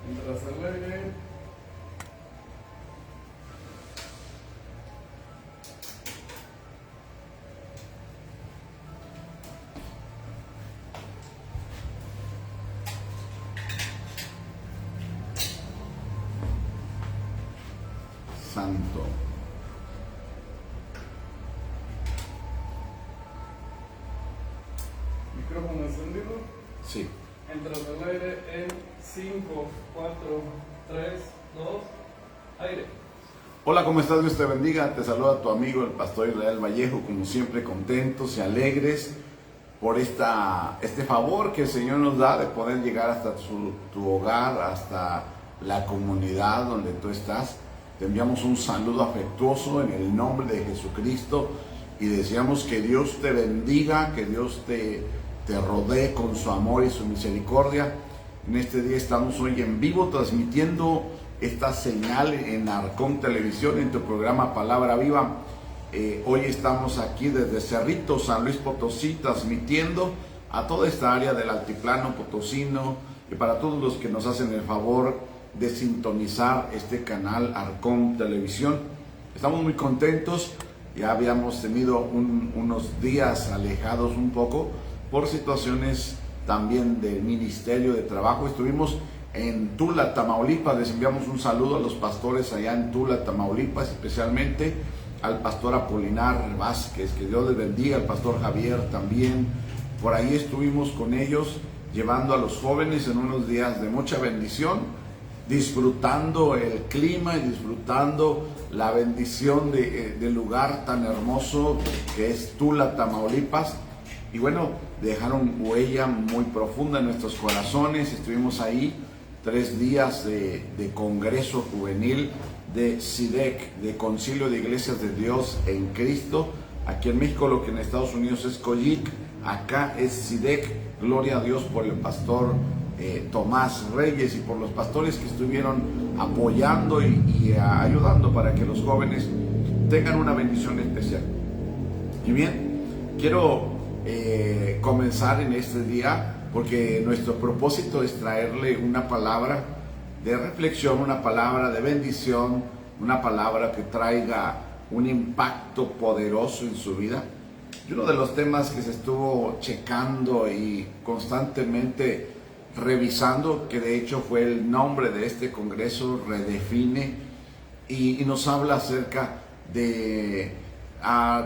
Mientras el aire. Santo. Micrófono encendido. Sí. Entra el aire en 5, 4, 3, 2, aire. Hola, ¿cómo estás? Dios te bendiga. Te saluda tu amigo el pastor Israel Vallejo, como siempre contentos y alegres por este favor que el Señor nos da de poder llegar hasta tu hogar, hasta la comunidad donde tú estás. Te enviamos un saludo afectuoso en el nombre de Jesucristo y deseamos que Dios te bendiga, que Dios te rodee con su amor y su misericordia. En este día estamos hoy en vivo transmitiendo esta señal en Arcón Televisión, en tu programa Palabra Viva. Hoy estamos aquí desde Cerrito, San Luis Potosí, transmitiendo a toda esta área del altiplano potosino y para todos los que nos hacen el favor de sintonizar este canal Arcón Televisión. Estamos muy contentos. Ya habíamos tenido unos días alejados un poco por situaciones también del Ministerio de Trabajo. Estuvimos en Tula, Tamaulipas. Les enviamos un saludo a los pastores allá en Tula, Tamaulipas, especialmente al pastor Apolinar Vázquez, que Dios les bendiga, al pastor Javier también. Por ahí estuvimos con ellos llevando a los jóvenes en unos días de mucha bendición, disfrutando el clima y disfrutando la bendición del lugar tan hermoso que es Tula, Tamaulipas. Y bueno, dejaron huella muy profunda en nuestros corazones. Estuvimos ahí 3 días de congreso juvenil de SIDEC, de Concilio de Iglesias de Dios en Cristo. Aquí en México, lo que en Estados Unidos es COYIC, acá es SIDEC. Gloria a Dios por el pastor Tomás Reyes y por los pastores que estuvieron apoyando y ayudando para que los jóvenes tengan una bendición especial. Y bien, quiero comenzar en este día porque nuestro propósito es traerle una palabra de reflexión, una palabra de bendición, una palabra que traiga un impacto poderoso en su vida. Y uno de los temas que se estuvo checando y constantemente revisando, que de hecho fue el nombre de este congreso, Redefine, y nos habla acerca de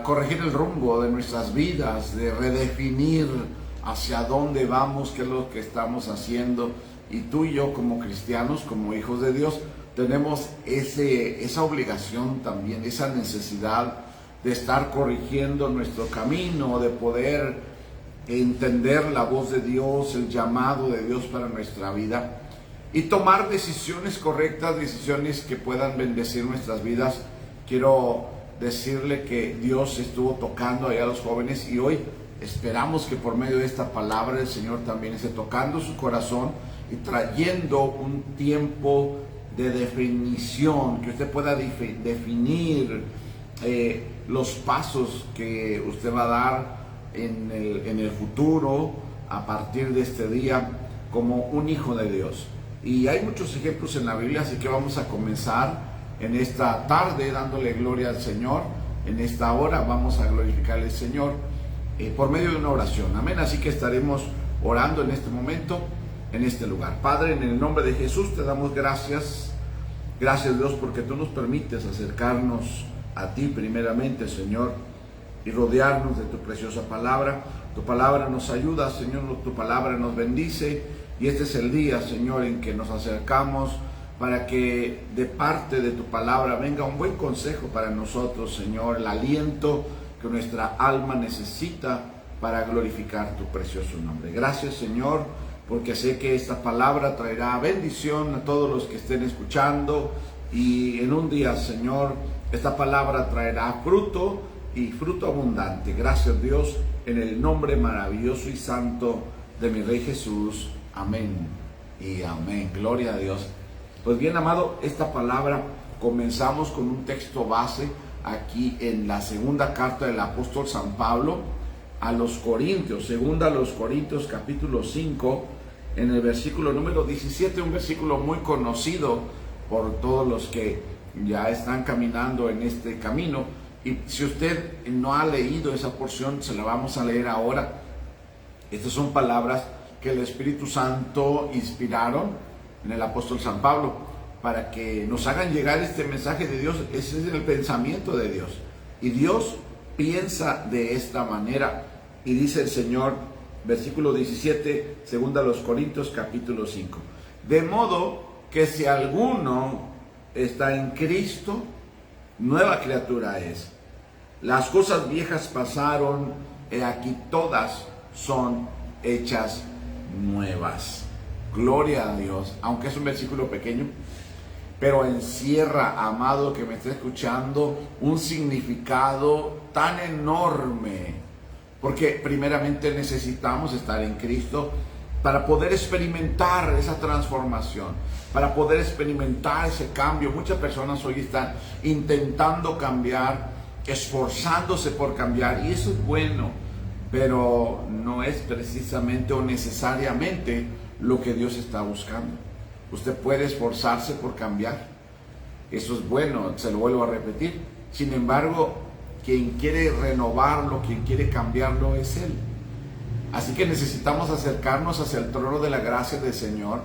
corregir el rumbo de nuestras vidas, de redefinir hacia dónde vamos, qué es lo que estamos haciendo. Y tú y yo, como cristianos, como hijos de Dios, tenemos esa obligación también, esa necesidad de estar corrigiendo nuestro camino, de poder entender la voz de Dios, el llamado de Dios para nuestra vida y tomar decisiones correctas, decisiones que puedan bendecir nuestras vidas. Quiero decirle que Dios estuvo tocando allá a los jóvenes y hoy esperamos que por medio de esta palabra el Señor también esté tocando su corazón y trayendo un tiempo de definición, que usted pueda definir los pasos que usted va a dar en el futuro a partir de este día como un hijo de Dios. Y hay muchos ejemplos en la Biblia, así que vamos a comenzar en esta tarde dándole gloria al Señor. En esta hora vamos a glorificar al Señor por medio de una oración. Amén. Así que estaremos orando en este momento, en este lugar. Padre, en el nombre de Jesús te damos gracias. Gracias, Dios, porque tú nos permites acercarnos a ti primeramente, Señor, y rodearnos de tu preciosa palabra. Tu palabra nos ayuda, Señor, tu palabra nos bendice, y este es el día, Señor, en que nos acercamos para que de parte de tu palabra venga un buen consejo para nosotros, Señor, el aliento que nuestra alma necesita para glorificar tu precioso nombre. Gracias, Señor, porque sé que esta palabra traerá bendición a todos los que estén escuchando, y en un día, Señor, esta palabra traerá fruto y fruto abundante. Gracias, Dios, en el nombre maravilloso y santo de mi Rey Jesús. Amén y amén. Gloria a Dios. Pues bien, amado, esta palabra comenzamos con un texto base aquí en la segunda carta del apóstol San Pablo a los Corintios, segunda a los Corintios capítulo 5, en el versículo número 17, un versículo muy conocido por todos los que ya están caminando en este camino. Y si usted no ha leído esa porción, se la vamos a leer ahora. Estas son palabras que el Espíritu Santo inspiraron en el apóstol San Pablo para que nos hagan llegar este mensaje de Dios. Ese es el pensamiento de Dios. Y Dios piensa de esta manera. Y dice el Señor, versículo 17, segunda a los Corintios, capítulo 5. De modo que si alguno está en Cristo, nueva criatura es. Las cosas viejas pasaron, he aquí todas son hechas nuevas. Gloria a Dios. Aunque es un versículo pequeño, pero encierra, amado que me está escuchando, un significado tan enorme. Porque primeramente necesitamos estar en Cristo para poder experimentar esa transformación, para poder experimentar ese cambio. Muchas personas hoy están intentando cambiar, esforzándose por cambiar, y eso es bueno, pero no es precisamente o necesariamente lo que Dios está buscando. Usted puede esforzarse por cambiar, eso es bueno, se lo vuelvo a repetir. Sin embargo, quien quiere renovarlo, quien quiere cambiarlo es Él. Así que necesitamos acercarnos hacia el trono de la gracia del Señor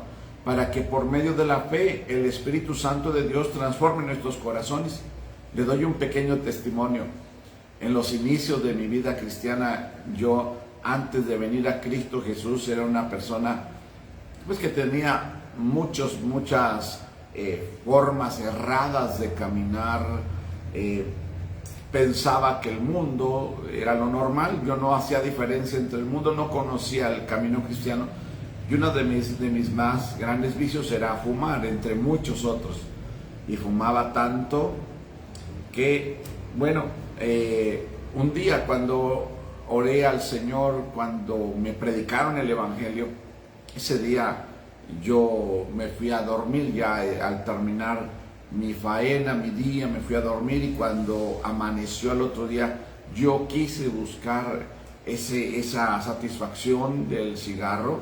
para que por medio de la fe el Espíritu Santo de Dios transforme nuestros corazones. Le doy un pequeño testimonio. En los inicios de mi vida cristiana, yo antes de venir a Cristo Jesús era una persona pues que tenía muchas formas erradas de caminar. Pensaba que el mundo era lo normal. Yo no hacía diferencia entre el mundo, no conocía el camino cristiano. Y uno de mis más grandes vicios era fumar, entre muchos otros. Y fumaba tanto que, bueno, un día cuando oré al Señor, cuando me predicaron el Evangelio, ese día yo me fui a dormir ya al terminar mi faena, mi día, me fui a dormir, y cuando amaneció al otro día, yo quise buscar esa satisfacción del cigarro,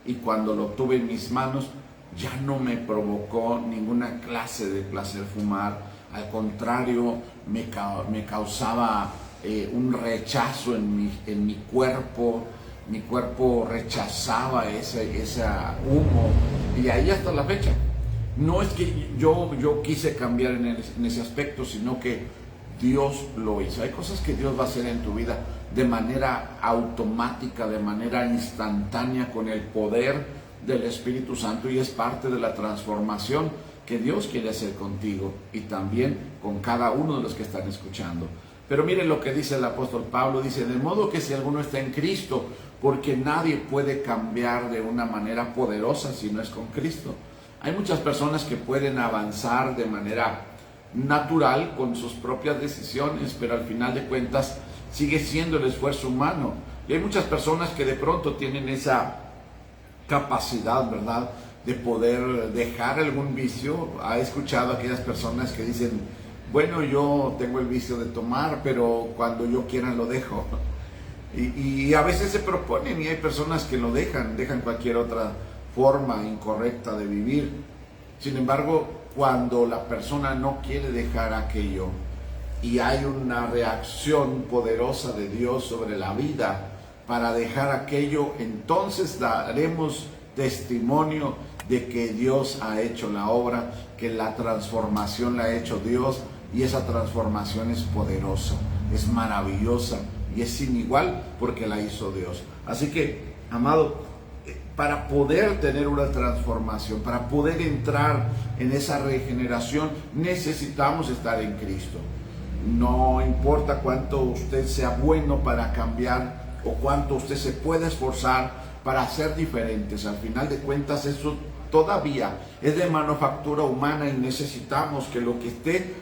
y cuando lo tuve en mis manos, ya no me provocó ninguna clase de placer fumar. Al contrario, me causaba un rechazo en mi cuerpo. Mi cuerpo rechazaba ese humo, y ahí hasta la fecha. No es que yo quise cambiar en ese aspecto, sino que Dios lo hizo. Hay cosas que Dios va a hacer en tu vida de manera automática, de manera instantánea, con el poder del Espíritu Santo, y es parte de la transformación que Dios quiere hacer contigo y también con cada uno de los que están escuchando. Pero miren lo que dice el apóstol Pablo, dice: de modo que si alguno está en Cristo, porque nadie puede cambiar de una manera poderosa si no es con Cristo. Hay muchas personas que pueden avanzar de manera natural con sus propias decisiones, pero al final de cuentas sigue siendo el esfuerzo humano. Y hay muchas personas que de pronto tienen esa capacidad, ¿verdad?, de poder dejar algún vicio. He escuchado a aquellas personas que dicen: bueno, yo tengo el vicio de tomar, pero cuando yo quiera lo dejo. Y a veces se proponen, y hay personas que lo dejan cualquier otra forma incorrecta de vivir. Sin embargo, cuando la persona no quiere dejar aquello y hay una reacción poderosa de Dios sobre la vida para dejar aquello, entonces daremos testimonio de que Dios ha hecho la obra, que la transformación la ha hecho Dios, y esa transformación es poderosa, es maravillosa y es sin igual porque la hizo Dios. Así que, amado, para poder tener una transformación, para poder entrar en esa regeneración, necesitamos estar en Cristo. No importa cuánto usted sea bueno para cambiar o cuánto usted se pueda esforzar para ser diferentes. Al final de cuentas, eso todavía es de manufactura humana, y necesitamos que lo que esté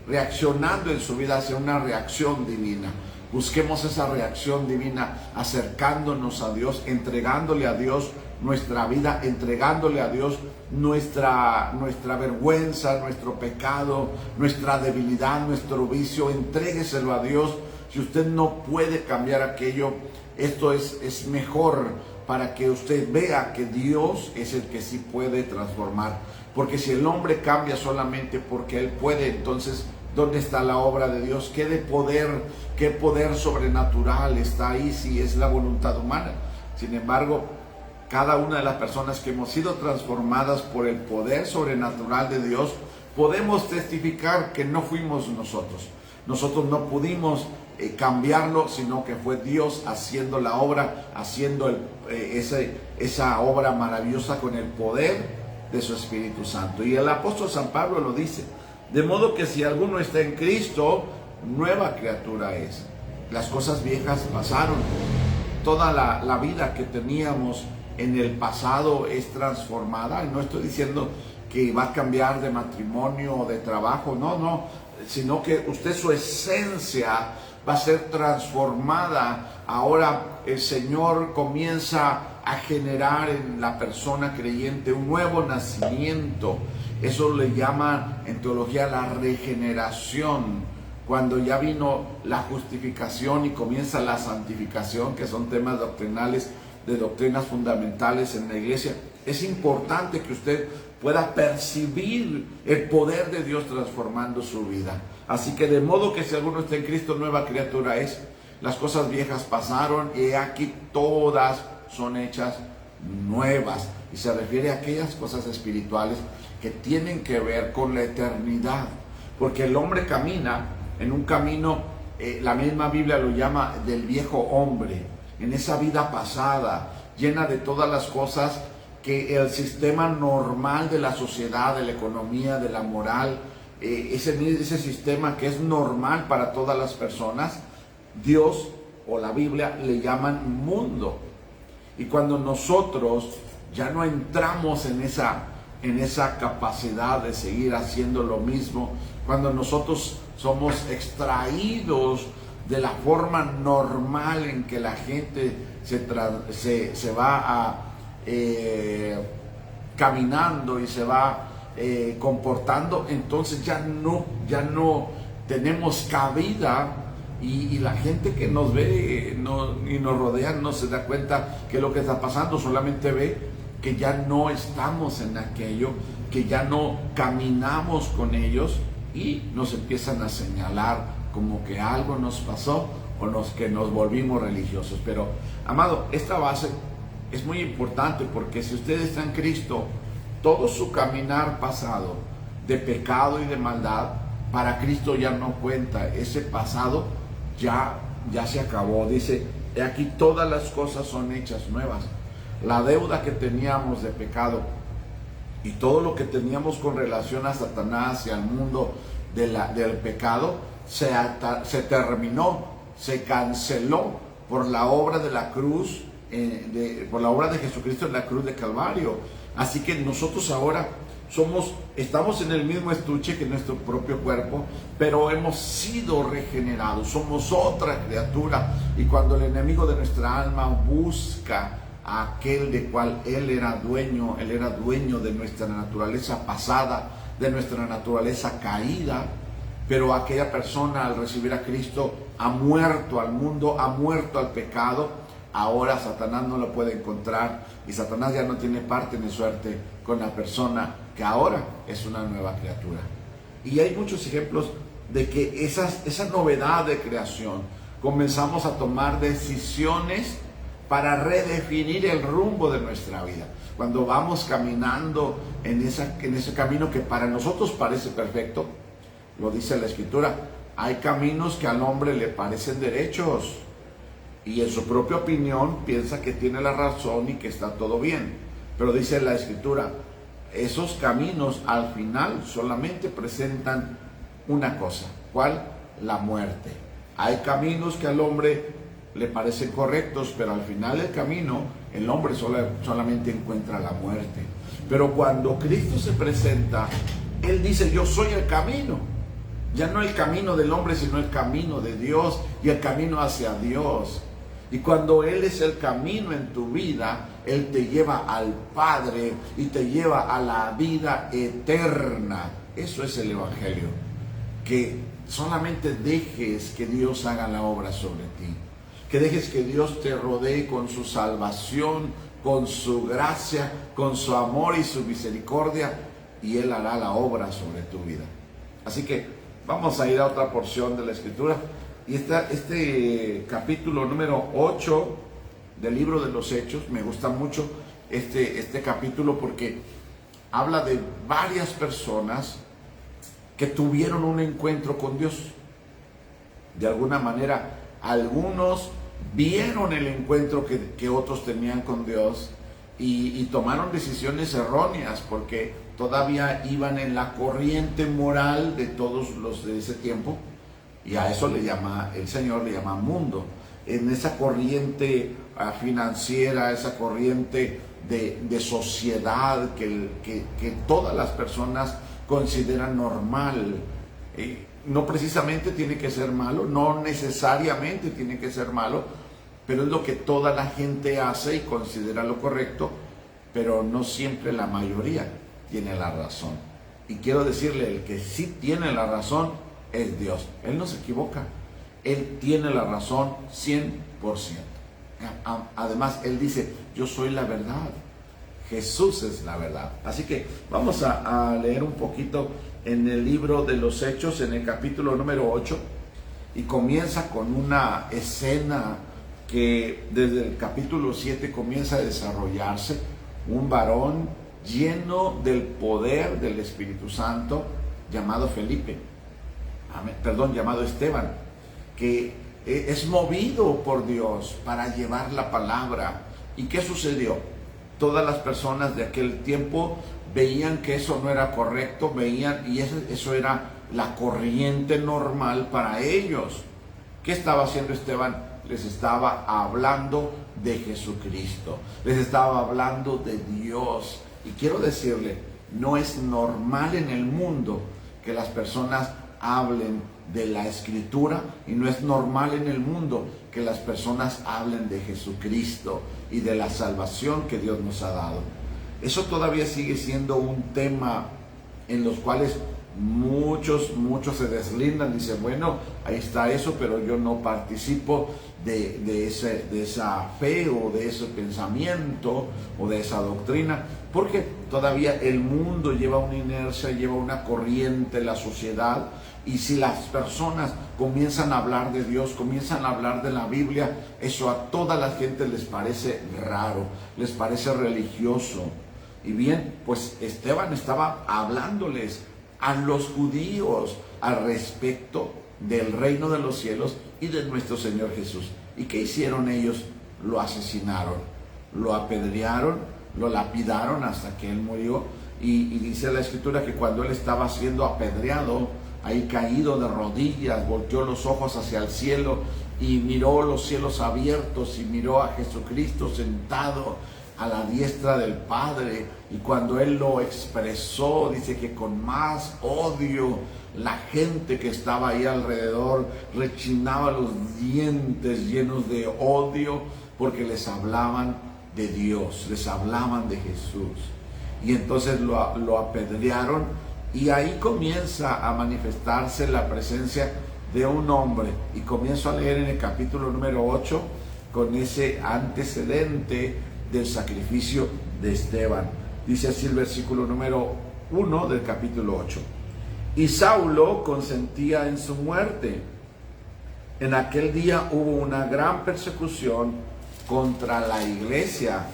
reaccionando en su vida sea una reacción divina. Busquemos esa reacción divina acercándonos a Dios, entregándole a Dios nuestra vida, entregándole a Dios nuestra vergüenza, nuestro pecado, nuestra debilidad, nuestro vicio. Entrégueselo a Dios. Si usted no puede cambiar aquello, esto es mejor para que usted vea que Dios es el que sí puede transformar. Porque si el hombre cambia solamente porque él puede, entonces ¿dónde está la obra de Dios? ¿Qué poder sobrenatural está ahí si es la voluntad humana? Sin embargo, cada una de las personas que hemos sido transformadas por el poder sobrenatural de Dios, podemos testificar que no fuimos nosotros. Nosotros no pudimos cambiarlo, sino que fue Dios haciendo la obra, haciendo esa obra maravillosa con el poder de su Espíritu Santo. Y el apóstol San Pablo lo dice: de modo que si alguno está en Cristo, nueva criatura es. Las cosas viejas pasaron. Toda la vida que teníamos en el pasado es transformada. Y no estoy diciendo que va a cambiar de matrimonio o de trabajo, no, sino que usted, su esencia va a ser transformada. Ahora el Señor comienza a generar en la persona creyente un nuevo nacimiento. Eso le llaman en teología la regeneración. Cuando ya vino la justificación y comienza la santificación, que son temas doctrinales, de doctrinas fundamentales en la iglesia, es importante que usted pueda percibir el poder de Dios transformando su vida. Así que de modo que si alguno está en Cristo, nueva criatura es. Las cosas viejas pasaron y aquí todas son hechas nuevas. Y se refiere a aquellas cosas espirituales que tienen que ver con la eternidad. Porque el hombre camina en un camino, la misma Biblia lo llama del viejo hombre, en esa vida pasada, llena de todas las cosas que el sistema normal de la sociedad, de la economía, de la moral, ese sistema que es normal para todas las personas, Dios o la Biblia le llaman mundo. Y cuando nosotros ya no entramos en esa capacidad de seguir haciendo lo mismo, cuando nosotros somos extraídos de la forma normal en que la gente se va caminando y se va comportando, entonces ya no tenemos cabida. Y la gente que nos ve y nos rodea no se da cuenta que lo que está pasando, solamente ve que ya no estamos en aquello, que ya no caminamos con ellos, y nos empiezan a señalar como que algo nos pasó o que nos volvimos religiosos. Pero, amado, esta base es muy importante, porque si usted está en Cristo, todo su caminar pasado de pecado y de maldad, para Cristo ya no cuenta. Ese pasado ya se acabó. Dice: he aquí todas las cosas son hechas nuevas. La deuda que teníamos de pecado y todo lo que teníamos con relación a Satanás y al mundo del pecado se terminó, se canceló por la obra de la cruz, por la obra de Jesucristo en la cruz de Calvario. Así que nosotros ahora estamos en el mismo estuche que nuestro propio cuerpo, pero hemos sido regenerados, somos otra criatura. Y cuando el enemigo de nuestra alma busca a aquel de cual él era dueño de nuestra naturaleza pasada, de nuestra naturaleza caída, pero aquella persona, al recibir a Cristo, ha muerto al mundo, ha muerto al pecado. Ahora Satanás no lo puede encontrar, y Satanás ya no tiene parte ni suerte con la persona que ahora es una nueva criatura. Y hay muchos ejemplos de que esa novedad de creación, comenzamos a tomar decisiones para redefinir el rumbo de nuestra vida. Cuando vamos caminando en ese camino que para nosotros parece perfecto, lo dice la Escritura, hay caminos que al hombre le parecen derechos, y en su propia opinión piensa que tiene la razón y que está todo bien. Pero dice la Escritura, esos caminos al final solamente presentan una cosa. ¿Cuál? La muerte. Hay caminos que al hombre le parecen correctos, pero al final del camino el hombre solamente encuentra la muerte. Pero cuando Cristo se presenta, Él dice: yo soy el camino. Ya no el camino del hombre, sino el camino de Dios y el camino hacia Dios. Y cuando Él es el camino en tu vida, Él te lleva al Padre y te lleva a la vida eterna. Eso es el Evangelio. Que solamente dejes que Dios haga la obra sobre ti. que dejes que Dios te rodee con su salvación, con su gracia, con su amor y su misericordia, y Él hará la obra sobre tu vida. Así que vamos a ir a otra porción de la Escritura, y este capítulo número 8 del libro de los Hechos, me gusta mucho este capítulo porque habla de varias personas que tuvieron un encuentro con Dios. De alguna manera, algunos vieron el encuentro que otros tenían con Dios y tomaron decisiones erróneas porque todavía iban en la corriente moral de todos los de ese tiempo, y a eso el Señor le llama mundo. En esa corriente financiera, esa corriente de sociedad que todas las personas consideran normal. No precisamente tiene que ser malo, no necesariamente tiene que ser malo, pero es lo que toda la gente hace y considera lo correcto, pero no siempre la mayoría tiene la razón. Y quiero decirle, el que sí tiene la razón es Dios. Él no se equivoca, Él tiene la razón 100%. Además, Él dice, yo soy la verdad. Jesús es la verdad. Así que vamos a leer un poquito en el libro de los Hechos, en el capítulo número 8, y comienza con una escena que desde el capítulo 7 comienza a desarrollarse. Un varón lleno del poder del Espíritu Santo llamado llamado Esteban, que es movido por Dios para llevar la palabra. ¿Y qué sucedió? Todas las personas de aquel tiempo veían que eso no era correcto, y eso era la corriente normal para ellos. ¿Qué estaba haciendo Esteban? Les estaba hablando de Jesucristo, les estaba hablando de Dios. Y quiero decirle, no es normal en el mundo que las personas hablen de la Escritura, y no es normal en el mundo que las personas hablen de Jesucristo y de la salvación que Dios nos ha dado. Eso todavía sigue siendo un tema en los cuales muchos se deslindan, dicen, bueno, ahí está eso, pero yo no participo de esa fe o de ese pensamiento o de esa doctrina, porque todavía el mundo lleva una inercia, lleva una corriente, la sociedad. Y si las personas comienzan a hablar de Dios, comienzan a hablar de la Biblia, eso a toda la gente les parece raro, les parece religioso. Y bien, pues Esteban estaba hablándoles a los judíos al respecto del reino de los cielos y de nuestro Señor Jesús. ¿Y qué hicieron ellos? Lo asesinaron, lo apedrearon, lo lapidaron hasta que él murió. Y dice la Escritura que cuando él estaba siendo apedreado, ahí caído de rodillas, volteó los ojos hacia el cielo y miró los cielos abiertos y miró a Jesucristo sentado a la diestra del Padre. Y cuando él lo expresó, dice que con más odio, la gente que estaba ahí alrededor rechinaba los dientes llenos de odio, porque les hablaban de Dios, les hablaban de Jesús. Y entonces lo apedrearon, y ahí comienza a manifestarse la presencia de un hombre. Y comienzo a leer en el capítulo número 8 con ese antecedente del sacrificio de Esteban. Dice así el versículo número 1 del capítulo 8. Y Saulo consentía en su muerte. En aquel día hubo una gran persecución contra la iglesia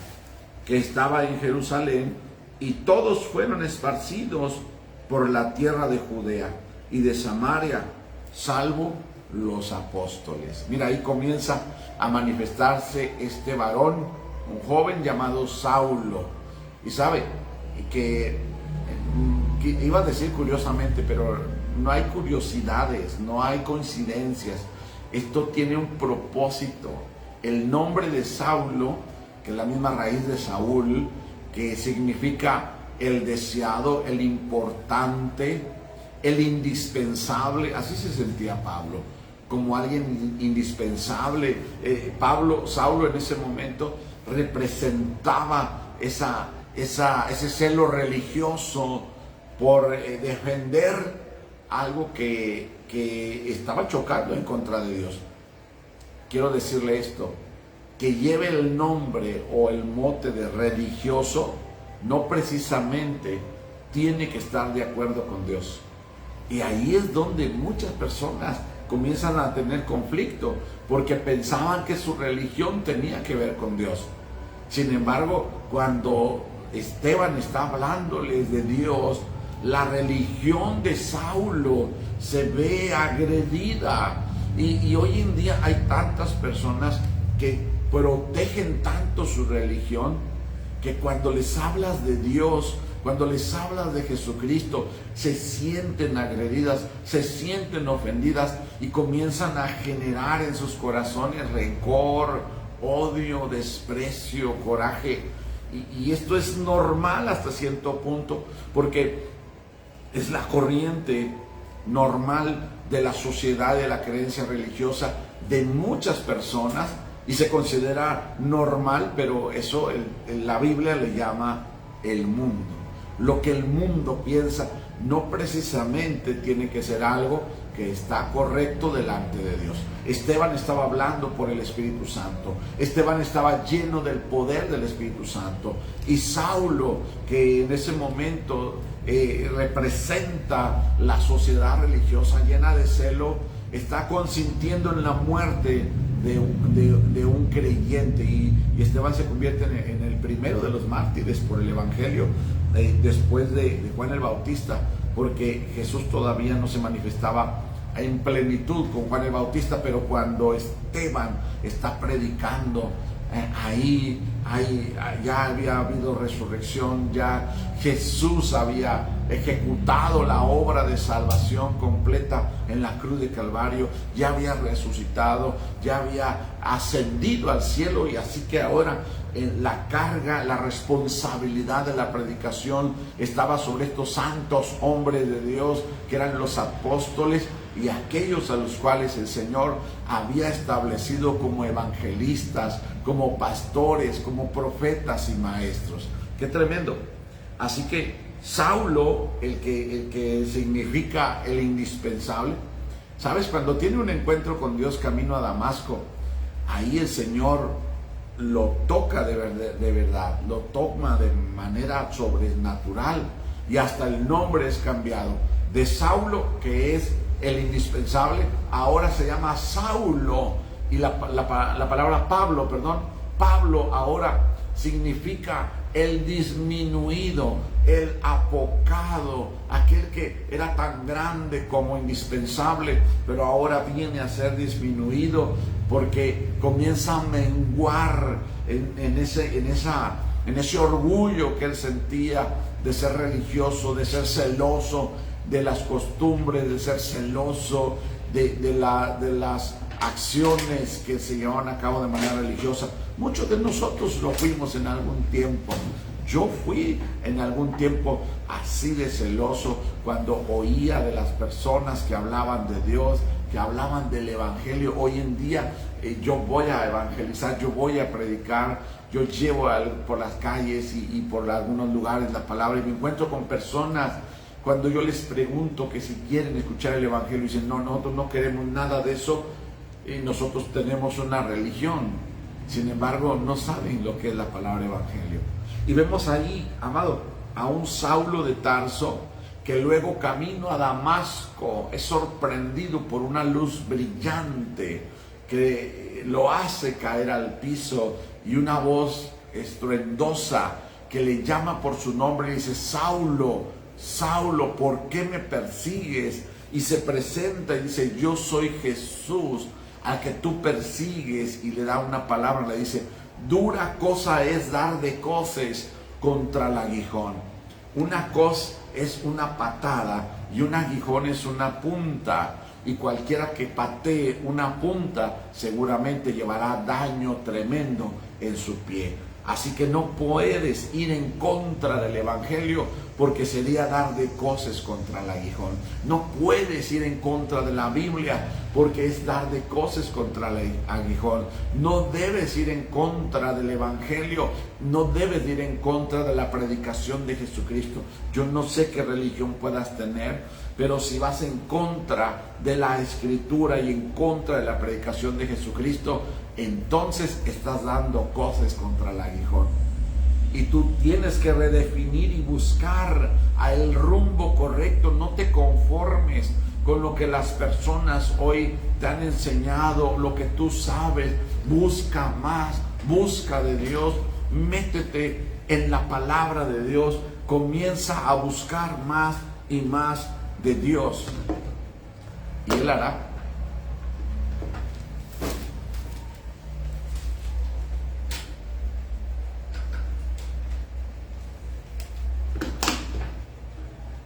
que estaba en Jerusalén, y todos fueron esparcidos por la tierra de Judea y de Samaria, salvo los apóstoles. Mira, ahí comienza a manifestarse este varón, un joven llamado Saulo. Y sabe que iba a decir curiosamente, pero no hay curiosidades, no hay coincidencias. Esto tiene un propósito. El nombre de Saulo, que es la misma raíz de Saúl, que significa el deseado, el importante, el indispensable. Así se sentía Pablo, como alguien indispensable. Saulo en ese momento representaba ese celo religioso por defender algo que estaba chocando en contra de Dios. quiero decirle esto, que lleve el nombre o el mote de religioso, no precisamente tiene que estar de acuerdo con Dios. Y ahí es donde muchas personas comienzan a tener conflicto, porque pensaban que su religión tenía que ver con Dios. Sin embargo, cuando Esteban está hablándoles de Dios, la religión de Saulo se ve agredida. Y hoy en día hay tantas personas que protegen tanto su religión, que cuando les hablas de Dios, cuando les hablas de Jesucristo, se sienten agredidas, se sienten ofendidas y comienzan a generar en sus corazones rencor, odio, desprecio, coraje. Y esto es normal hasta cierto punto, porque es la corriente normal de la sociedad, de la creencia religiosa de muchas personas, y se considera normal, pero eso la Biblia le llama el mundo. Lo que el mundo piensa no precisamente tiene que ser algo que está correcto delante de Dios. Esteban estaba hablando por el Espíritu Santo. Esteban estaba lleno del poder del Espíritu Santo. Y Saulo, que en ese momento representa la sociedad religiosa llena de celo, está consintiendo en la muerte de un creyente. Y Esteban se convierte en el primero de los mártires por el Evangelio, después de Juan el Bautista, porque Jesús todavía no se manifestaba en plenitud con Juan el Bautista, pero cuando Esteban está predicando, ahí ya había habido resurrección, ya Jesús había ejecutado la obra de salvación completa en la cruz de Calvario, ya había resucitado, ya había ascendido al cielo, y así que ahora la carga, la responsabilidad de la predicación estaba sobre estos santos hombres de Dios que eran los apóstoles, y aquellos a los cuales el Señor había establecido como evangelistas, como pastores, como profetas y maestros. ¡Qué tremendo! Así que Saulo, el que significa el indispensable, ¿sabes? Cuando tiene un encuentro con Dios camino a Damasco, ahí el Señor lo toca de verdad, lo toma de manera sobrenatural, y hasta el nombre es cambiado. De Saulo, que es el indispensable, ahora se llama Saulo, y la palabra Pablo ahora significa el disminuido, el apocado, aquel que era tan grande como indispensable, pero ahora viene a ser disminuido, porque comienza a menguar en ese orgullo que él sentía de ser religioso, de ser celoso de las costumbres, de ser celoso de las acciones que se llevaban a cabo de manera religiosa. Muchos de nosotros lo fuimos en algún tiempo. Yo fui en algún tiempo así de celoso cuando oía de las personas que hablaban de Dios, que hablaban del Evangelio. Hoy en día yo voy a evangelizar, yo voy a predicar, yo llevo por las calles y por algunos lugares la palabra, y me encuentro con personas. Cuando yo les pregunto que si quieren escuchar el Evangelio, dicen, no, nosotros no queremos nada de eso, y nosotros tenemos una religión. Sin embargo, no saben lo que es la palabra Evangelio. Y vemos ahí, amado, a un Saulo de Tarso, que luego camino a Damasco es sorprendido por una luz brillante que lo hace caer al piso, y una voz estruendosa que le llama por su nombre y dice, Saulo, Saulo, ¿por qué me persigues? Y se presenta y dice, yo soy Jesús al que tú persigues, y le da una palabra, le dice, dura cosa es dar de coces contra el aguijón. Una coz es una patada y un aguijón es una punta, y cualquiera que patee una punta seguramente llevará daño tremendo en su pie. Así que no puedes ir en contra del Evangelio, porque sería dar de coces contra el aguijón. No puedes ir en contra de la Biblia, porque es dar de coces contra el aguijón. No debes ir en contra del Evangelio, no debes ir en contra de la predicación de Jesucristo. Yo no sé qué religión puedas tener, pero si vas en contra de la Escritura y en contra de la predicación de Jesucristo, entonces estás dando coces contra el aguijón. Y tú tienes que redefinir y buscar el rumbo correcto. No te conformes con lo que las personas hoy te han enseñado, lo que tú sabes. Busca más, busca de Dios, métete en la palabra de Dios, comienza a buscar más y más de Dios, y Él hará.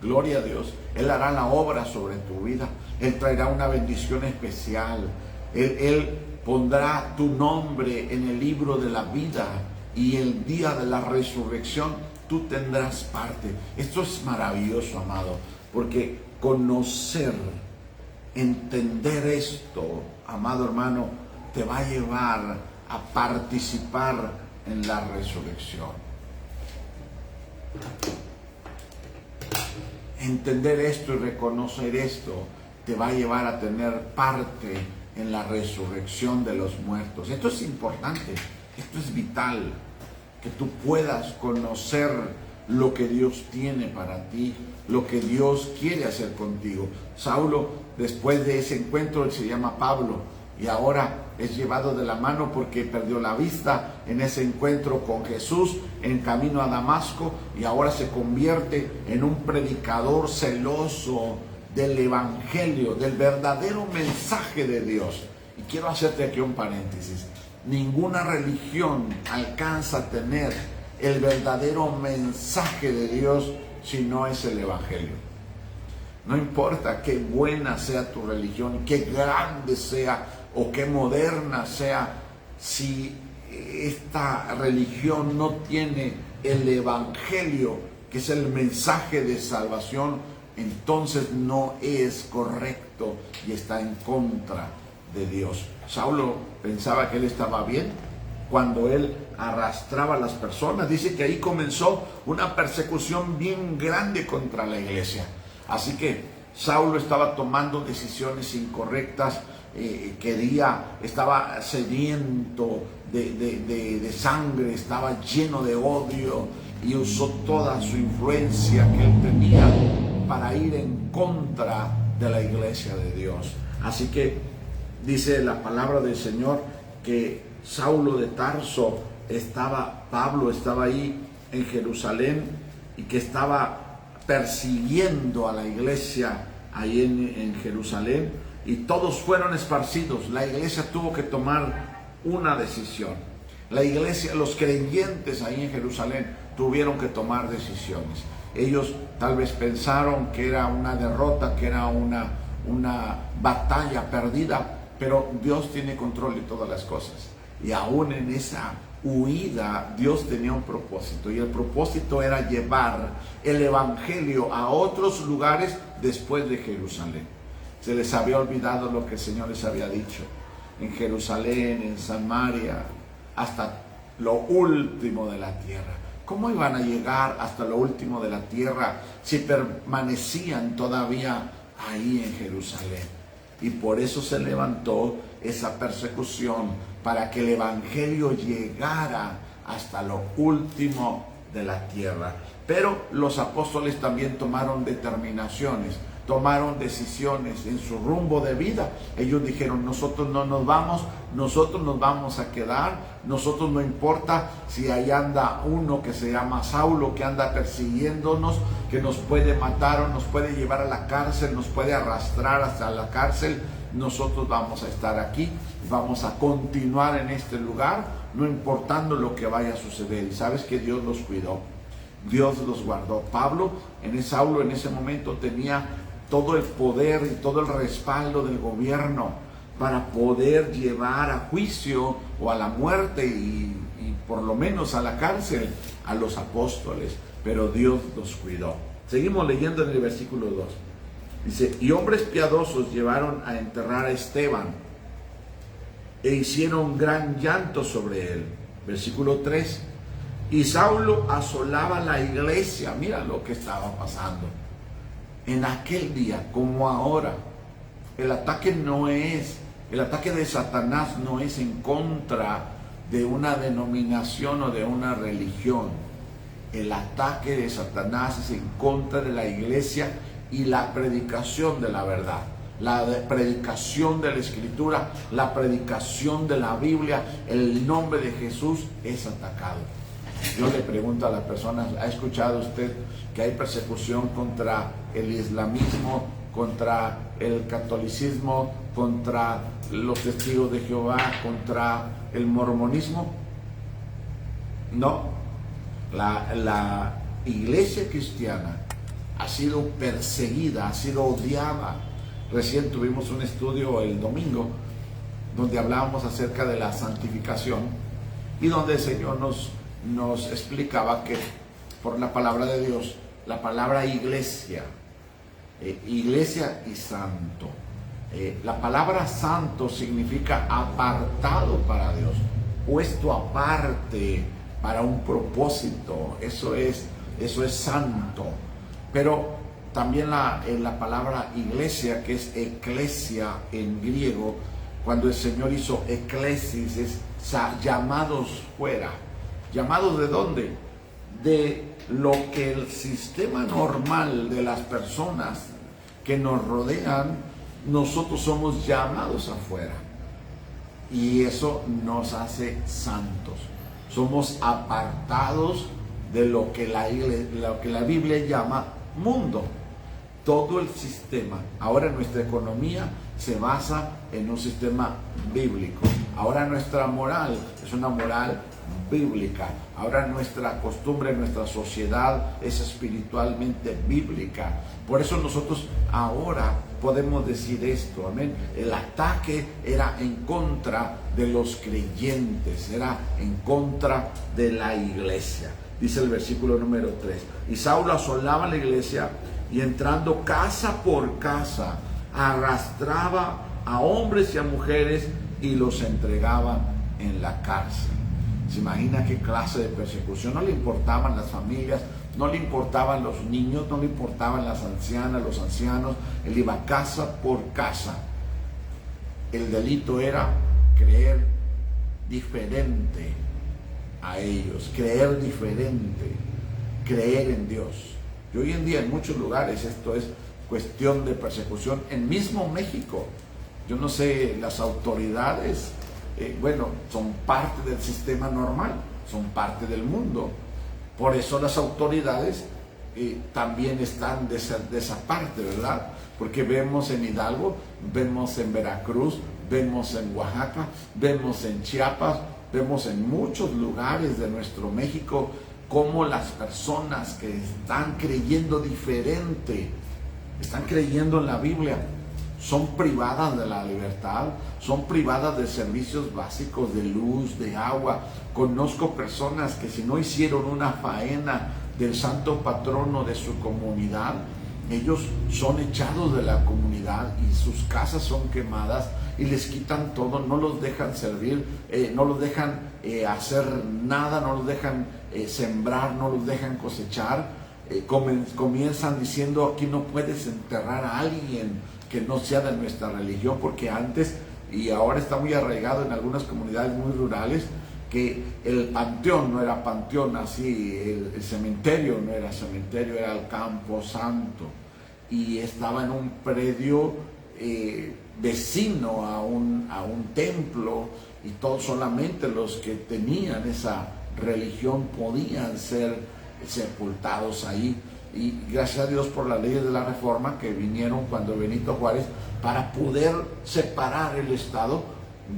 Gloria a Dios. Él hará la obra sobre tu vida. Él traerá una bendición especial. Él pondrá tu nombre en el libro de la vida, y el día de la resurrección tú tendrás parte. Esto es maravilloso, amado, porque conocer, entender esto, amado hermano, te va a llevar a participar en la resurrección. Entender esto y reconocer esto te va a llevar a tener parte en la resurrección de los muertos. Esto es importante, esto es vital, que tú puedas conocer lo que Dios tiene para ti, lo que Dios quiere hacer contigo. Saulo, después de ese encuentro, él se llama Pablo, y ahora es llevado de la mano porque perdió la vista en ese encuentro con Jesús en camino a Damasco, y ahora se convierte en un predicador celoso del Evangelio, del verdadero mensaje de Dios. Y quiero hacerte aquí un paréntesis. Ninguna religión alcanza a tener el verdadero mensaje de Dios si no es el Evangelio. No importa qué buena sea tu religión, qué grande sea o qué moderna sea, si esta religión no tiene el Evangelio, que es el mensaje de salvación, entonces no es correcto y está en contra de Dios. Saulo pensaba que él estaba bien cuando él arrastraba a las personas. Dice que ahí comenzó una persecución bien grande contra la iglesia. Así que Saulo estaba tomando decisiones incorrectas, estaba sediento de sangre, estaba lleno de odio, y usó toda su influencia que él tenía para ir en contra de la iglesia de Dios. Así que dice la palabra del Señor que Saulo de Tarso Pablo estaba ahí en Jerusalén, y que estaba persiguiendo a la iglesia ahí en Jerusalén, y todos fueron esparcidos. La iglesia tuvo que tomar una decisión. La iglesia, los creyentes ahí en Jerusalén tuvieron que tomar decisiones. Ellos tal vez pensaron que era una derrota, que era una batalla perdida, pero Dios tiene control de todas las cosas. Y aún en esa huida, Dios tenía un propósito, y el propósito era llevar el Evangelio a otros lugares después de Jerusalén. Se les había olvidado lo que el Señor les había dicho: en Jerusalén, en Samaria, hasta lo último de la tierra. ¿Cómo iban a llegar hasta lo último de la tierra si permanecían todavía ahí en Jerusalén? Y por eso se levantó esa persecución, para que el Evangelio llegara hasta lo último de la tierra. Pero los apóstoles también tomaron determinaciones, tomaron decisiones en su rumbo de vida. Ellos dijeron: nosotros no nos vamos, nosotros nos vamos a quedar, nosotros no importa si ahí anda uno que se llama Saulo, que anda persiguiéndonos, que nos puede matar o nos puede llevar a la cárcel, nos puede arrastrar hasta la cárcel. Nosotros vamos a estar aquí, vamos a continuar en este lugar, no importando lo que vaya a suceder. Y sabes que Dios los cuidó, Dios los guardó. Saulo en ese momento tenía todo el poder y todo el respaldo del gobierno para poder llevar a juicio o a la muerte y por lo menos a la cárcel a los apóstoles, pero Dios los cuidó. Seguimos leyendo en el versículo 2. Dice, y hombres piadosos llevaron a enterrar a Esteban e hicieron gran llanto sobre él. Versículo 3. Y Saulo asolaba la iglesia. Mira lo que estaba pasando. En aquel día, como ahora, el ataque de Satanás no es en contra de una denominación o de una religión. El ataque de Satanás es en contra de la iglesia y la predicación de la verdad, la predicación de la Escritura, la predicación de la Biblia. El nombre de Jesús es atacado. Yo le pregunto a las personas, ¿ha escuchado usted que hay persecución contra el islamismo, contra el catolicismo, contra los testigos de Jehová, contra el mormonismo? No. La iglesia cristiana ha sido perseguida, ha sido odiada. Recién tuvimos un estudio el domingo donde hablábamos acerca de la santificación y donde el Señor nos explicaba que por la palabra de Dios, la palabra iglesia, iglesia y santo, la palabra santo significa apartado para Dios, puesto aparte para un propósito. Eso es santo. Pero también la palabra iglesia, que es eclesia en griego, cuando el Señor hizo eclesis, es llamados fuera. ¿Llamados de dónde? De lo que el sistema normal de las personas que nos rodean, nosotros somos llamados afuera. Y eso nos hace santos. Somos apartados de lo que la Biblia llama mundo. Todo el sistema. Ahora nuestra economía se basa en un sistema bíblico. Ahora nuestra moral es una moral bíblica. Ahora nuestra costumbre, nuestra sociedad es espiritualmente bíblica. Por eso nosotros ahora podemos decir esto, amén. El ataque era en contra de los creyentes, era en contra de la iglesia. Dice el versículo número 3. Y Saulo asolaba la iglesia y entrando casa por casa, arrastraba a hombres y a mujeres y los entregaba en la cárcel. ¿Se imagina qué clase de persecución? No le importaban las familias, no le importaban los niños, no le importaban las ancianas, los ancianos. Él iba casa por casa. El delito era creer diferente a ellos, creer diferente, creer en Dios. Y hoy en día en muchos lugares esto es cuestión de persecución. En mismo México, yo no sé, las autoridades, son parte del sistema normal, son parte del mundo. Por eso las autoridades también están de esa parte, ¿verdad? Porque vemos en Hidalgo, vemos en Veracruz, vemos en Oaxaca, vemos en Chiapas, vemos en muchos lugares de nuestro México cómo las personas que están creyendo diferente, están creyendo en la Biblia, son privadas de la libertad, son privadas de servicios básicos, de luz, de agua. Conozco personas que si no hicieron una faena del santo patrono de su comunidad, ellos son echados de la comunidad y sus casas son quemadas y les quitan todo, no los dejan servir, no los dejan hacer nada, no los dejan sembrar, no los dejan cosechar. Comienzan diciendo, aquí no puedes enterrar a alguien que no sea de nuestra religión, porque antes y ahora está muy arraigado en algunas comunidades muy rurales que el panteón no era panteón así, el cementerio no era cementerio, era el campo santo, y estaba en un predio vecino a un templo, y todos solamente los que tenían esa religión podían ser sepultados ahí. Y gracias a Dios por las leyes de la Reforma que vinieron cuando Benito Juárez, para poder separar el Estado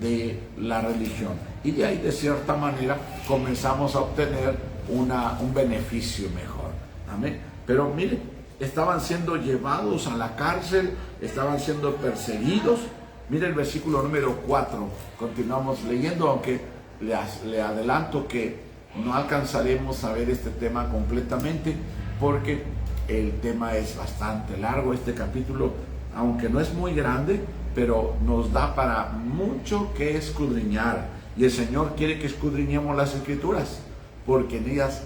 de la religión. Y de ahí, de cierta manera, comenzamos a obtener un beneficio mejor. Amén. Pero mire, estaban siendo llevados a la cárcel, estaban siendo perseguidos. Mire el versículo número 4. Continuamos leyendo, aunque le adelanto que no alcanzaremos a ver este tema completamente porque el tema es bastante largo. Este capítulo, aunque no es muy grande, pero nos da para mucho que escudriñar. Y el Señor quiere que escudriñemos las Escrituras, porque en ellas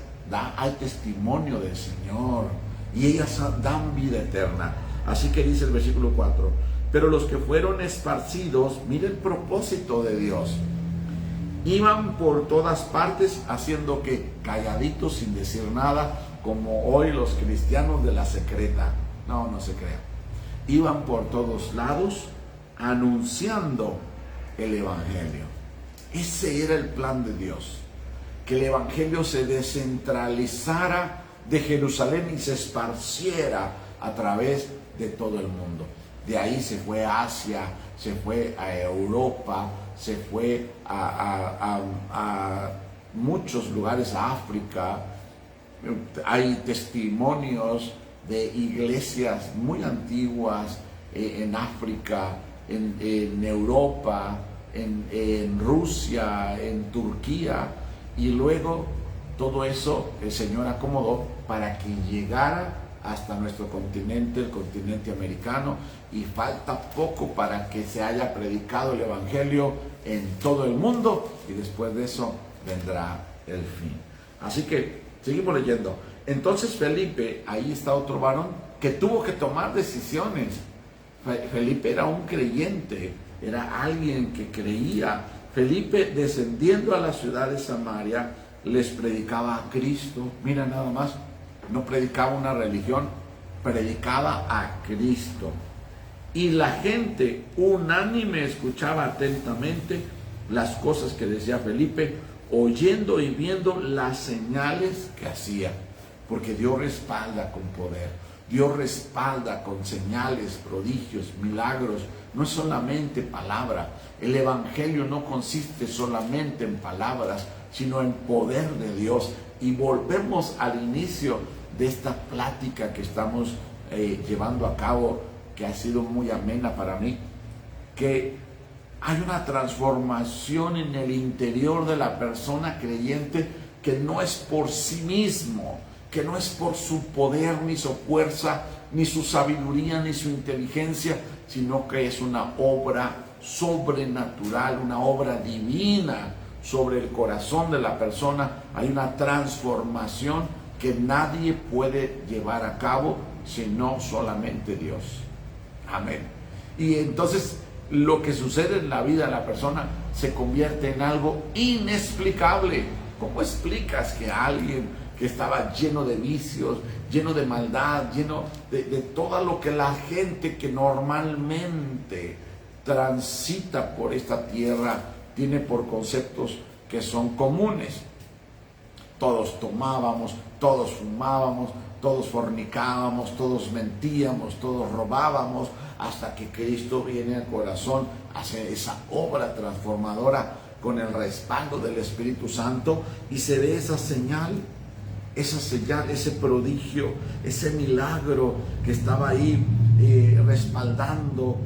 hay testimonio del Señor y ellas dan vida eterna. Así que dice el versículo 4: pero los que fueron esparcidos, mire el propósito de Dios, iban por todas partes haciendo que calladitos, sin decir nada, como hoy los cristianos de la secreta. No se crean. Iban por todos lados anunciando el Evangelio. Ese era el plan de Dios, que el Evangelio se descentralizara de Jerusalén y se esparciera a través de todo el mundo. De ahí se fue a Asia, se fue a Europa, se fue a muchos lugares, a África. Hay testimonios de iglesias muy antiguas en África, en Europa, en Rusia, en Turquía, y luego todo eso el Señor acomodó para que llegara hasta nuestro continente, el continente americano, y falta poco para que se haya predicado el Evangelio en todo el mundo, y después de eso vendrá el fin. Así que seguimos leyendo. Entonces Felipe, ahí está otro varón que tuvo que tomar decisiones. Felipe era un creyente, era alguien que creía. Felipe, descendiendo a la ciudad de Samaria, les predicaba a Cristo. Mira nada más, no predicaba una religión, predicaba a Cristo. Y la gente unánime escuchaba atentamente las cosas que decía Felipe, oyendo y viendo las señales que hacía. Porque Dios respalda con poder, Dios respalda con señales, prodigios, milagros. No es solamente palabra. El Evangelio no consiste solamente en palabras, sino en poder de Dios. Y volvemos al inicio de esta plática que estamos llevando a cabo, que ha sido muy amena para mí, que hay una transformación en el interior de la persona creyente que no es por sí mismo, que no es por su poder, ni su fuerza, ni su sabiduría, ni su inteligencia, sino que es una obra sobrenatural, una obra divina sobre el corazón de la persona. Hay una transformación que nadie puede llevar a cabo sino solamente Dios. Amén. Y entonces lo que sucede en la vida de la persona se convierte en algo inexplicable. ¿Cómo explicas que alguien que estaba lleno de vicios, lleno de maldad, lleno de todo lo que la gente que normalmente transita por esta tierra tiene por conceptos que son comunes? Todos tomábamos, todos fumábamos, todos fornicábamos, todos mentíamos, todos robábamos, hasta que Cristo viene al corazón, hace esa obra transformadora con el respaldo del Espíritu Santo, y se ve esa señal, ese prodigio, ese milagro que estaba ahí respaldando,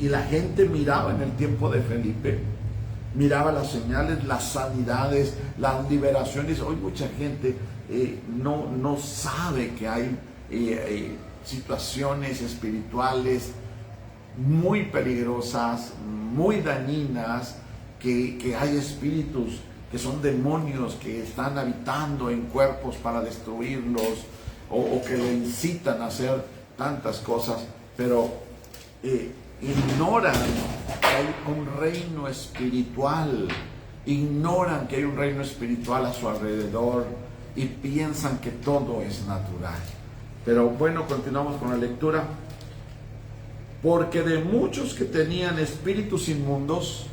y la gente miraba en el tiempo de Felipe, miraba las señales, las sanidades, las liberaciones. Hoy mucha gente no sabe que hay situaciones espirituales muy peligrosas, muy dañinas, que hay espíritus que son demonios que están habitando en cuerpos para destruirlos, o que le incitan a hacer tantas cosas, pero ignoran que hay un reino espiritual, ignoran que hay un reino espiritual a su alrededor y piensan que todo es natural. Pero bueno, continuamos con la lectura. Porque de muchos que tenían espíritus inmundos,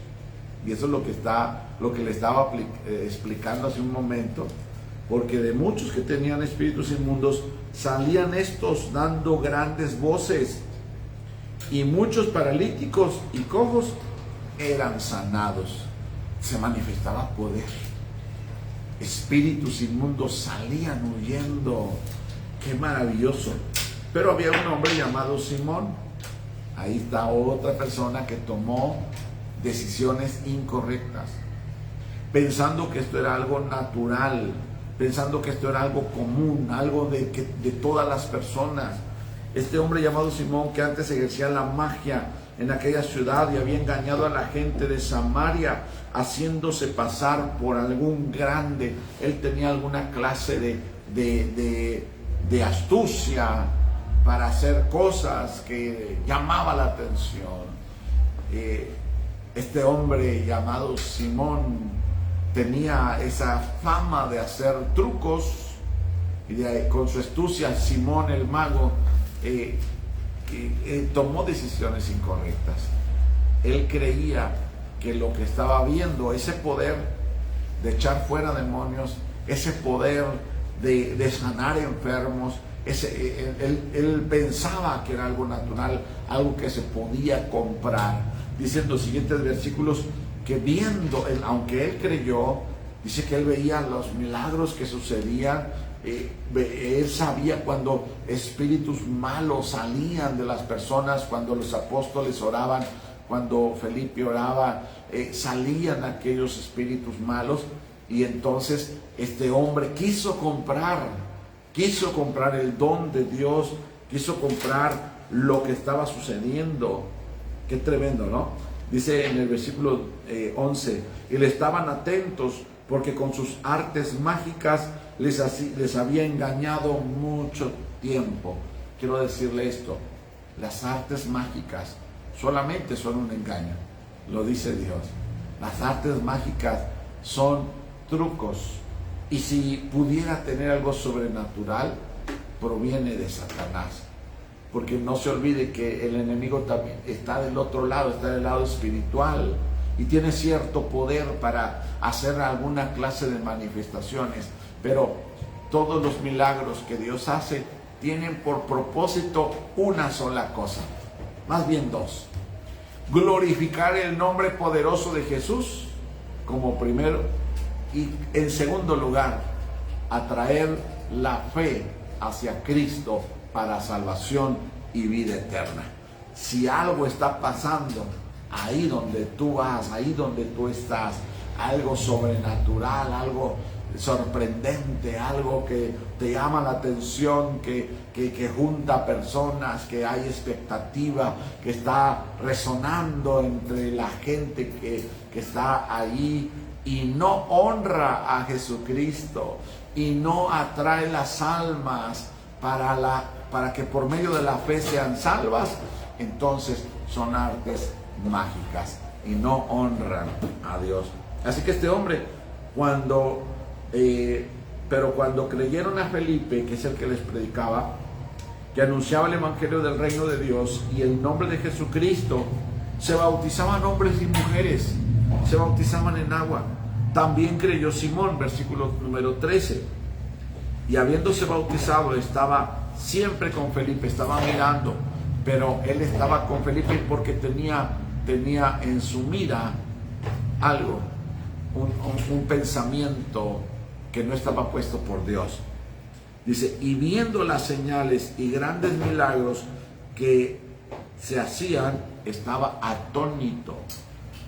y eso es lo que le estaba explicando hace un momento, porque de muchos que tenían espíritus inmundos salían estos dando grandes voces, y muchos paralíticos y cojos eran sanados. Se manifestaba poder. Espíritus inmundos salían huyendo. ¡Qué maravilloso! Pero había un hombre llamado Simón. Ahí está otra persona que tomó decisiones incorrectas. pensando que esto era algo natural, pensando que esto era algo común, algo de todas las personas. Este hombre llamado Simón, que antes ejercía la magia en aquella ciudad y había engañado a la gente de Samaria, haciéndose pasar por algún grande. Él tenía alguna clase de astucia para hacer cosas que llamaban la atención. Este hombre llamado Simón tenía esa fama de hacer trucos, y con su astucia Simón el mago tomó decisiones incorrectas. Él creía que lo que estaba viendo, ese poder de echar fuera demonios, ese poder de sanar enfermos, él pensaba que era algo natural, algo que se podía comprar. Dicen los siguientes versículos que viendo, aunque él creyó, dice que él veía los milagros que sucedían. Él sabía cuando espíritus malos salían de las personas, cuando los apóstoles oraban, cuando Felipe oraba, salían aquellos espíritus malos. Y entonces este hombre quiso comprar el don de Dios, quiso comprar lo que estaba sucediendo. Qué tremendo, ¿no? Dice en el versículo 11, y le estaban atentos porque con sus artes mágicas les había engañado mucho tiempo. Quiero decirle esto, las artes mágicas solamente son un engaño, lo dice Dios. Las artes mágicas son trucos, y si pudiera tener algo sobrenatural, proviene de Satanás. Porque no se olvide que el enemigo también está del otro lado, está del lado espiritual, y tiene cierto poder para hacer alguna clase de manifestaciones. Pero todos los milagros que Dios hace tienen por propósito una sola cosa, más bien dos: glorificar el nombre poderoso de Jesús como primero, y en segundo lugar, atraer la fe hacia Cristo para salvación y vida eterna. Si algo está pasando ahí donde tú vas, ahí donde tú estás, algo sobrenatural, algo sorprendente, algo que te llama la atención, que junta personas, que hay expectativa, que está resonando entre la gente que está ahí, y no honra a Jesucristo y no atrae las almas para que por medio de la fe sean salvas, entonces son artes mágicas y no honran a Dios. Así que este hombre, cuando creyeron a Felipe, que es el que les predicaba, que anunciaba el evangelio del reino de Dios y el nombre de Jesucristo, se bautizaban hombres y mujeres, se bautizaban en agua. También creyó Simón, versículo número 13, y habiéndose bautizado estaba siempre con Felipe, estaba mirando, pero él estaba con Felipe porque tenía en su mira algo, un pensamiento que no estaba puesto por Dios. Dice, y viendo las señales y grandes milagros que se hacían, estaba atónito,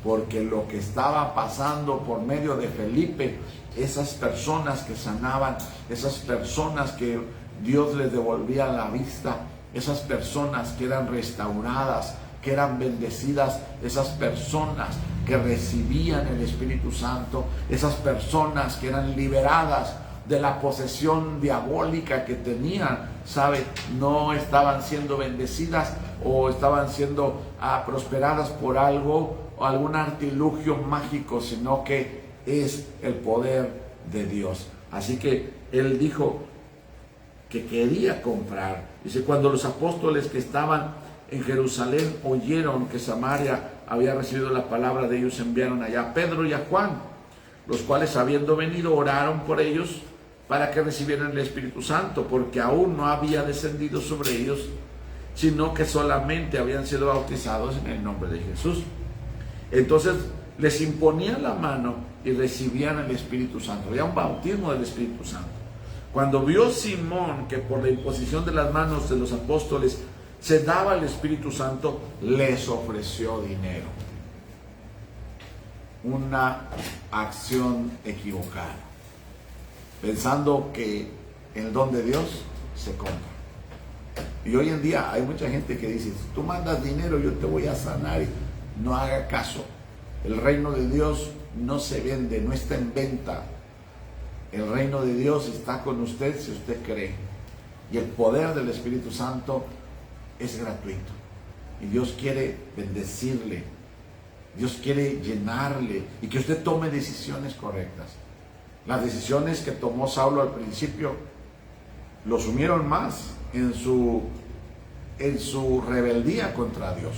porque lo que estaba pasando por medio de Felipe, esas personas que sanaban, esas personas que Dios les devolvía la vista, esas personas que eran restauradas, que eran bendecidas, esas personas que recibían el Espíritu Santo, esas personas que eran liberadas de la posesión diabólica que tenían, ¿sabe? No estaban siendo bendecidas o estaban siendo prosperadas por algo o algún artilugio mágico, sino que es el poder de Dios. Así que él dijo que quería comprar. Dice, cuando los apóstoles que estaban en Jerusalén oyeron que Samaria había recibido la palabra de ellos, enviaron allá a Pedro y a Juan, los cuales, habiendo venido, oraron por ellos para que recibieran el Espíritu Santo, porque aún no había descendido sobre ellos, sino que solamente habían sido bautizados en el nombre de Jesús. Entonces les imponían la mano y recibían el Espíritu Santo. Había un bautismo del Espíritu Santo. Cuando vio Simón que por la imposición de las manos de los apóstoles se daba el Espíritu Santo, les ofreció dinero. una acción equivocada, pensando que el don de Dios se compra. Y hoy en día hay mucha gente que dice, si tú mandas dinero yo te voy a sanar. No haga caso. El reino de Dios no se vende, no está en venta. El reino de Dios está con usted si usted cree. Y el poder del Espíritu Santo es gratuito. Y Dios quiere bendecirle. Dios quiere llenarle y que usted tome decisiones correctas. Las decisiones que tomó Saulo al principio lo sumieron más en su rebeldía contra Dios.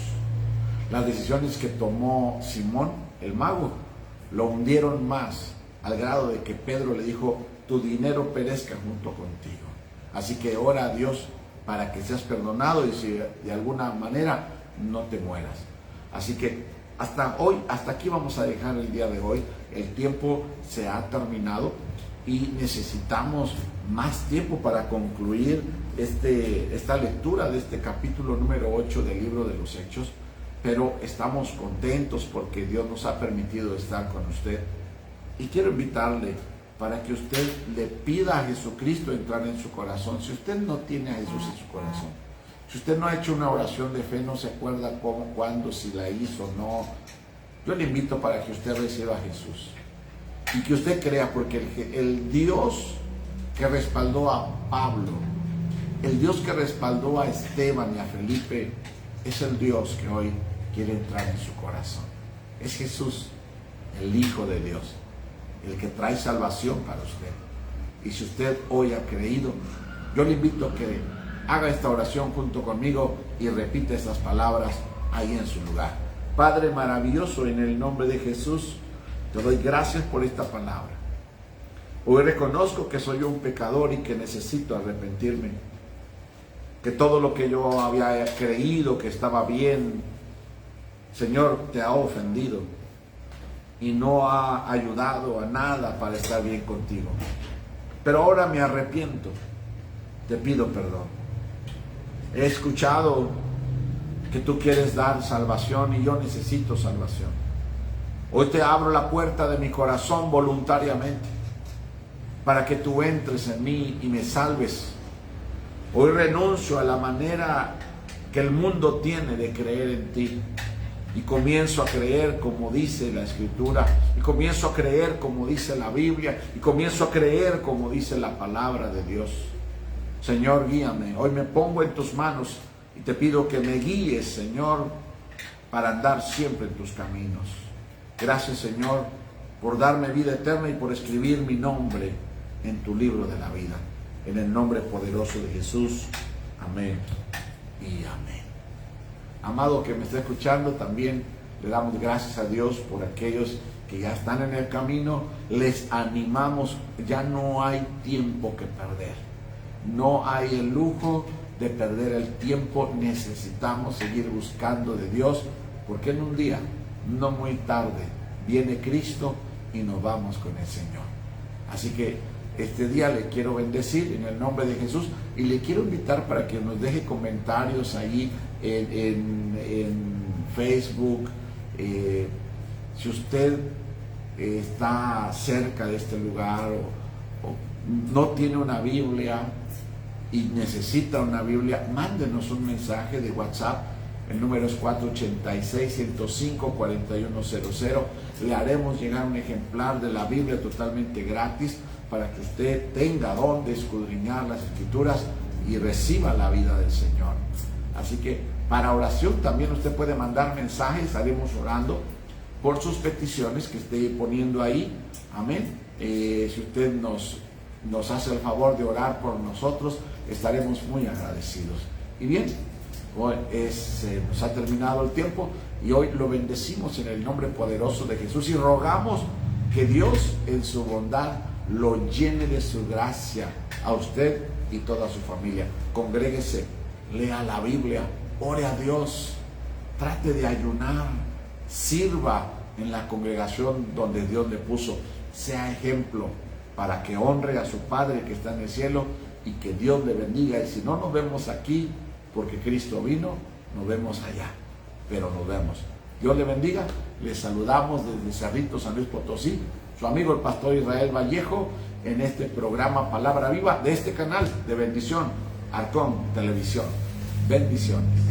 Las decisiones que tomó Simón, el mago, lo hundieron más, al grado de que Pedro le dijo, tu dinero perezca junto contigo. Así que ora a Dios para que seas perdonado y si de alguna manera no te mueras. Así que hasta hoy, hasta aquí vamos a dejar el día de hoy. El tiempo se ha terminado y necesitamos más tiempo para concluir esta lectura de este capítulo número 8 del libro de los Hechos. Pero estamos contentos porque Dios nos ha permitido estar con usted. Y quiero invitarle para que usted le pida a Jesucristo entrar en su corazón. Si usted no tiene a Jesús en su corazón, si usted no ha hecho una oración de fe, no se acuerda cómo, cuándo, si la hizo o no, yo le invito para que usted reciba a Jesús. Y que usted crea, porque el Dios que respaldó a Pablo, el Dios que respaldó a Esteban y a Felipe, es el Dios que hoy quiere entrar en su corazón. Es Jesús, el Hijo de Dios, el que trae salvación para usted. Y si usted hoy ha creído, yo le invito a que haga esta oración junto conmigo y repita estas palabras ahí en su lugar. Padre maravilloso, en el nombre de Jesús, te doy gracias por esta palabra. Hoy reconozco que soy un pecador y que necesito arrepentirme. Que todo lo que yo había creído que estaba bien, Señor, te ha ofendido y no ha ayudado a nada para estar bien contigo. Pero ahora me arrepiento, te pido perdón. He escuchado que tú quieres dar salvación y yo necesito salvación. Hoy te abro la puerta de mi corazón voluntariamente para que tú entres en mí y me salves. Hoy renuncio a la manera que el mundo tiene de creer en ti y comienzo a creer como dice la Escritura, y comienzo a creer como dice la Biblia, y comienzo a creer como dice la palabra de Dios. Señor, guíame. Hoy me pongo en tus manos y te pido que me guíes, Señor, para andar siempre en tus caminos. Gracias, Señor, por darme vida eterna y por escribir mi nombre en tu libro de la vida. En el nombre poderoso de Jesús. Amén y amén. Amado que me está escuchando, también le damos gracias a Dios por aquellos que ya están en el camino. Les animamos, ya no hay tiempo que perder. No hay el lujo de perder el tiempo. Necesitamos seguir buscando de Dios, porque en un día, no muy tarde, viene Cristo y nos vamos con el Señor. Así que este día le quiero bendecir en el nombre de Jesús y le quiero invitar para que nos deje comentarios ahí en Facebook. Si usted está cerca de este lugar o no tiene una Biblia y necesita una Biblia, mándenos un mensaje de WhatsApp. El número es 486-105-4100. Le haremos llegar un ejemplar de la Biblia totalmente gratis para que usted tenga donde escudriñar las Escrituras y reciba la vida del Señor. Así que para oración también usted puede mandar mensajes. Estaremos orando por sus peticiones que esté poniendo ahí. Amén. Si usted nos hace el favor de orar por nosotros, estaremos muy agradecidos. Y bien, hoy nos ha terminado el tiempo y hoy lo bendecimos en el nombre poderoso de Jesús y rogamos que Dios en su bondad lo llene de su gracia a usted y toda su familia. Congréguese, lea la Biblia, ore a Dios, trate de ayunar, sirva en la congregación donde Dios le puso, sea ejemplo para que honre a su Padre que está en el cielo y que Dios le bendiga. Y si no nos vemos aquí porque Cristo vino, nos vemos allá, pero nos vemos Dios le bendiga. Les saludamos desde Cerrito, San Luis Potosí, su amigo el pastor Israel Vallejo, en este programa Palabra Viva de este canal de bendición, Arcón Televisión. Bendiciones.